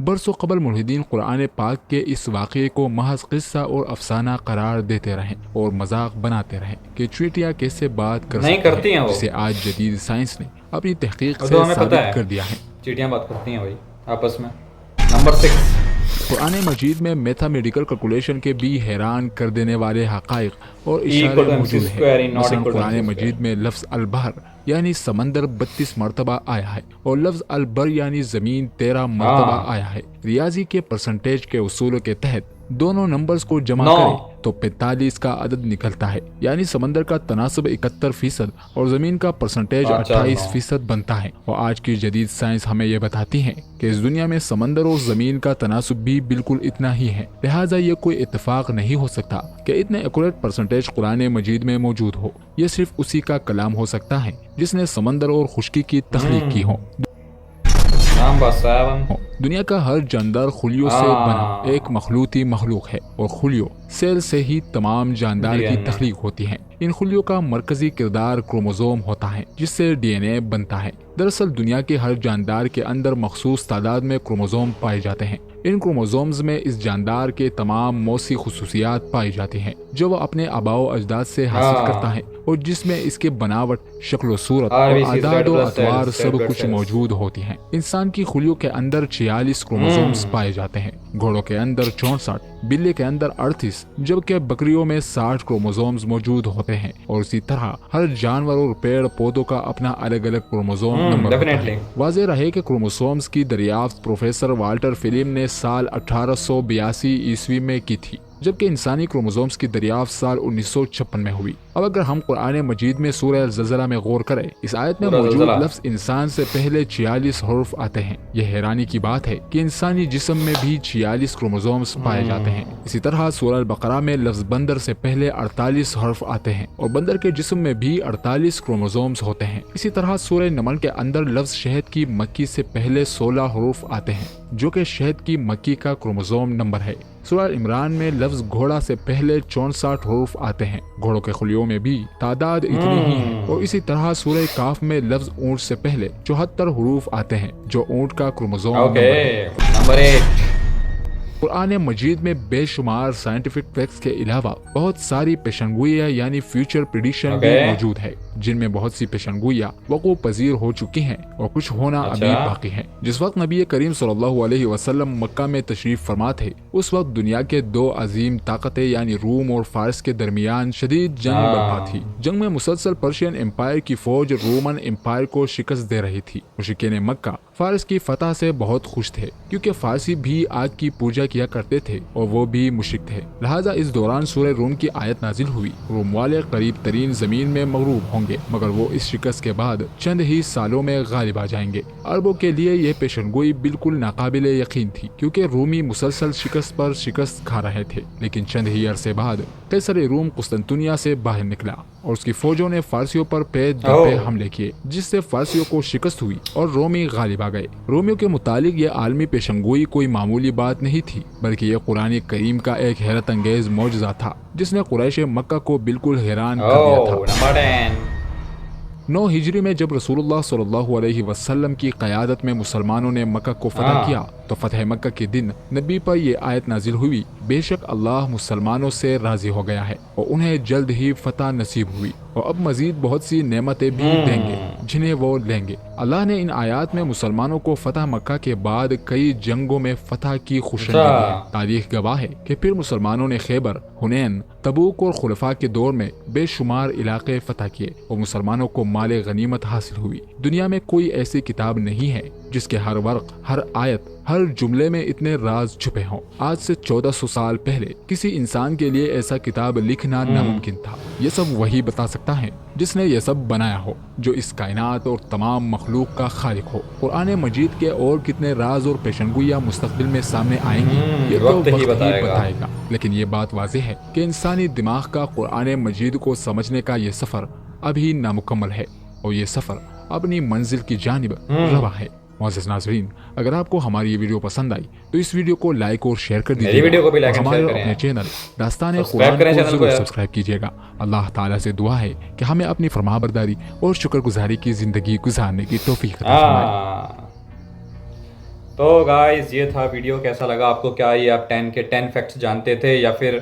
برسوں قبل ملحدین قرآن پاک کے اس واقعے کو محض قصہ اور افسانہ قرار دیتے رہیں اور مذاق بناتے رہیں کہ چیونٹیاں کیسے بات کر نہیں کرتی سکتی ہیں ہیں، وہ، جسے آج جدید سائنس نے اپنی تحقیق وہ سے تو ہمیں پتہ ثابت ہے، کر دیا ہے۔ چیٹیاں بات کرتی ہیں بھائی آپس میں۔ نمبر 6، قرآن مجید میں میتھا میڈیکل کیلکولیشن کے بھی حیران کر دینے والے حقائق اور E اشارے equal to MC موجود square ہیں۔ is not مثلا equal to Quran MC square۔ مجید میں لفظ البحر یعنی سمندر 32 مرتبہ آیا ہے اور لفظ البر یعنی زمین 13 مرتبہ آیا ہے۔ ریاضی کے پرسنٹیج کے اصول کے تحت دونوں نمبرز کو جمع 9 کریں تو 45 کا عدد نکلتا ہے، یعنی سمندر کا تناسب 71% اور زمین کا پرسنٹیج 28% بنتا ہے۔ اور آج کی جدید سائنس ہمیں یہ بتاتی ہے کہ اس دنیا میں سمندر اور زمین کا تناسب بھی بالکل اتنا ہی ہے، لہٰذا یہ کوئی اتفاق نہیں ہو سکتا کہ اتنے ایکوریٹ پرسنٹیج قرآن مجید میں موجود ہو۔ یہ صرف اسی کا کلام ہو سکتا ہے جس نے سمندر اور خشکی کی تخلیق کی ہو۔ نمبر 7، دنیا کا ہر جاندار خلیوں سے بنا ایک مخلوطی مخلوق ہے اور خلیوں سیل سے ہی تمام جاندار کی تخلیق ہوتی ہے۔ ان خلیوں کا مرکزی کردار کروموزوم ہوتا ہے جس سے ڈی این اے بنتا ہے۔ دراصل دنیا کے ہر جاندار کے اندر مخصوص تعداد میں کروموزوم پائے جاتے ہیں۔ ان کروموزومز میں اس جاندار کے تمام موسی خصوصیات پائی جاتی ہیں جو وہ اپنے آباء و اجداد سے حاصل کرتا ہے اور جس میں اس کے بناوٹ، شکل و صورت اور اعداد و اطوار سب کچھ موجود ہوتی ہیں۔ انسان کی خلیوں کے اندر 46 کروموزومز پائے جاتے ہیں، گھوڑوں کے اندر 64، بلی کے اندر 38، جبکہ بکریوں میں 60 کروموزومز موجود ہوتے ہیں۔ اور اسی طرح ہر جانور اور پیڑ پودوں کا اپنا الگ الگ کروموزوم نمبر ہوتا ہے۔ واضح رہے کہ کروموزومز کی دریافت پروفیسر والٹر فلیم نے سال 1882 عیسوی میں کی تھی، جبکہ انسانی کروموزومز کی دریافت سال 1956 میں ہوئی۔ اب اگر ہم قرآن مجید میں سورہ الزلزلہ میں غور کریں، اس آیت میں موجود لفظ انسان سے پہلے 46 حروف آتے ہیں۔ یہ حیرانی کی بات ہے کہ انسانی جسم میں بھی 46 کروموزومز پائے جاتے ہیں۔ اسی طرح سورہ البقرہ میں لفظ بندر سے پہلے 48 حرف آتے ہیں اور بندر کے جسم میں بھی 48 کروموزومز ہوتے ہیں۔ اسی طرح سورہ نمل کے اندر لفظ شہد کی مکھی سے پہلے 16 حروف آتے ہیں جو کہ شہد کی مکھی کا کروموزوم نمبر ہے۔ سورہ عمران میں لفظ گھوڑا سے پہلے 64 حروف آتے ہیں، گھوڑوں کے خلیوں میں بھی تعداد اتنی ہی ہے۔ اور اسی طرح سورہ کاف میں لفظ اونٹ سے پہلے 74 حروف آتے ہیں جو اونٹ کا کروموزوم نمبر ہے۔ نمبر 8، قرآن مجید میں بے شمار سائنٹیفک فیکٹس کے علاوہ بہت ساری پیشنگوئیاں یعنی فیوچر پریڈکشن بھی موجود ہے، جن میں بہت سی پیشنگوئیاں وقوع پذیر ہو چکی ہیں اور کچھ ہونا ابھی باقی ہے۔ جس وقت نبی کریم صلی اللہ علیہ وسلم مکہ میں تشریف فرما تھے، اس وقت دنیا کے دو عظیم طاقتیں یعنی روم اور فارس کے درمیان شدید جنگ برپا تھی۔ جنگ میں مسلسل پرشین امپائر کی فوج رومن امپائر کو شکست دے رہی تھی۔ مشرکین مکہ فارس کی فتح سے بہت خوش تھے کیونکہ فارسی بھی آگ کی پوجا کیا کرتے تھے اور وہ بھی مشرک تھے، لہٰذا اس دوران سورہ روم کی آیت نازل ہوئی۔ روم والے قریب ترین زمین میں مغلوب ہوں گے مگر وہ اس شکست کے بعد چند ہی سالوں میں غالب آ جائیں گے۔ عربوں کے لیے یہ پیشنگوئی بالکل ناقابل یقین تھی کیونکہ رومی مسلسل شکست پر شکست کھا رہے تھے، لیکن چند ہی عرصے بعد قیصر روم قسطنطنیہ سے باہر نکلا اور اس کی فوجوں نے فارسیوں پر پے در پے حملے کیے جس سے فارسیوں کو شکست ہوئی اور رومی غالب آ گئے۔ رومیوں کے متعلق یہ عالمی پیشنگوئی کوئی معمولی بات نہیں تھی بلکہ یہ قرآن کریم کا ایک حیرت انگیز معجزہ تھا جس نے قریش مکہ کو بالکل حیران کر دیا تھا۔ نمبر 10، 9 ہجری میں جب رسول اللہ صلی اللہ علیہ وسلم کی قیادت میں مسلمانوں نے مکہ کو فتح کیا تو فتح مکہ کے دن نبی پر یہ آیت نازل ہوئی، بے شک اللہ مسلمانوں سے راضی ہو گیا ہے اور انہیں جلد ہی فتح نصیب ہوئی اور اب مزید بہت سی نعمتیں بھی دیں گے جنہیں وہ لیں گے۔ اللہ نے ان آیات میں مسلمانوں کو فتح مکہ کے بعد کئی جنگوں میں فتح کی خوشامد دی ہے۔ تاریخ گواہ ہے کہ پھر مسلمانوں نے خیبر، حنین، تبوک اور خلفاء کے دور میں بے شمار علاقے فتح کیے اور مسلمانوں کو مال غنیمت حاصل ہوئی۔ دنیا میں کوئی ایسی کتاب نہیں ہے جس کے ہر ورق، ہر آیت، ہر جملے میں اتنے راز چھپے ہوں۔ آج سے 1400 سال پہلے کسی انسان کے لیے ایسا کتاب لکھنا ناممکن تھا۔ یہ سب وہی بتا سکتا ہے جس نے یہ سب بنایا ہو، جو اس کائنات اور تمام مخلوق کا خالق ہو۔ قرآن مجید کے اور کتنے راز اور پیشنگوئیاں مستقبل میں سامنے آئیں گی یہ تو وقت ہی بتائے گا، لیکن یہ بات واضح ہے کہ انسانی دماغ کا قرآن مجید کو سمجھنے کا یہ سفر ابھی نامکمل ہے اور یہ سفر اپنی منزل کی جانب رواں ہے۔ معزز ناظرین، اگر آپ کو ہماری یہ ویڈیو پسند آئی تو اس ویڈیو کو لائک اور شیئر کر دیجیے گا، ہمارے اپنے چینل داستان قرآن کو ضرور سبسکرائب کیجیے گا۔ اللہ تعالیٰ سے دعا ہے کہ ہمیں اپنی فرمانبرداری اور شکر گزاری کی زندگی گزارنے کی توفیق عطا فرمائے۔ تو گائز یہ تھا ویڈیو، کیسا لگا آپ کو؟ کیا یہ آپ 10 کے 10 فیکٹس جانتے تھے، یا پھر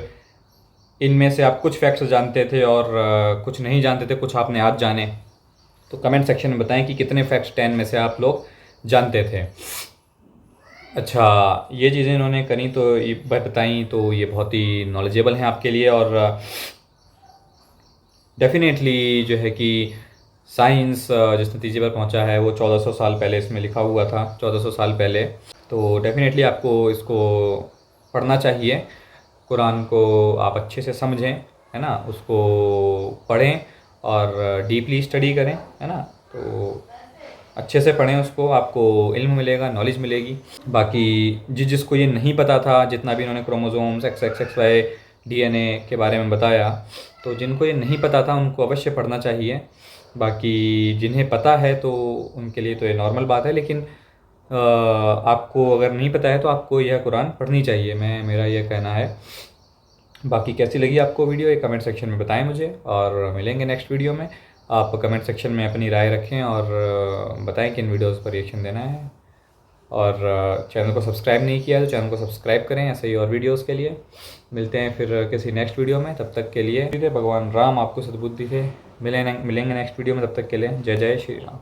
ان میں سے آپ کچھ فیکٹس جانتے تھے اور کچھ نہیں جانتے تھے، کچھ آپ نے آج جانے؟ تو کمنٹ سیکشن میں بتائیں کہ کتنے فیکٹس 10 میں سے آپ لوگ جانتے تھے۔ اچھا، یہ چیزیں انہوں نے کریں تو یہ بتائیں تو یہ بہت ہی نالجیبل ہیں آپ کے لیے، اور ڈیفینیٹلی جو ہے کہ سائنس جس نتیجے پر پہنچا ہے وہ 1400 سال پہلے اس میں لکھا ہوا تھا، 1400 سال پہلے۔ تو ڈیفینیٹلی آپ کو اس کو پڑھنا چاہیے، قرآن کو آپ اچھے سے سمجھیں، ہے نا، اس کو پڑھیں اور ڈیپلی اسٹڈی کریں، ہے نا، تو اچھے سے پڑھیں اس کو، آپ کو علم ملے گا، نالج ملے گی۔ باقی جس کو یہ نہیں پتہ تھا، جتنا بھی انہوں نے کروموزومس XXXY DNA کے بارے میں بتایا، تو جن کو یہ نہیں پتہ تھا ان کو اوشیہ پڑھنا چاہیے۔ باقی جنہیں پتہ ہے تو ان کے لیے تو یہ نارمل بات ہے، لیکن آپ کو اگر نہیں پتہ ہے تو آپ کو یہ قرآن پڑھنی چاہیے، میرا یہ کہنا ہے۔ باقی کیسی لگی آپ کو ویڈیو، یہ کمنٹ سیکشن میں بتائیں مجھے، اور ملیں گے نیکسٹ ویڈیو میں۔ آپ کمنٹ سیکشن میں اپنی رائے رکھیں اور بتائیں کہ ان ویڈیوز پر ریئیکشن دینا ہے، اور چینل کو سبسکرائب نہیں کیا تو چینل کو سبسکرائب کریں ایسے ہی اور ویڈیوز کے لیے۔ ملتے ہیں پھر کسی نیکسٹ ویڈیو میں، تب تک کے لیے بھگوان رام آپ کو سدبدھی دے۔ ملیں گے نیکسٹ ویڈیو میں، تب تک کے لیے جے جے شری رام۔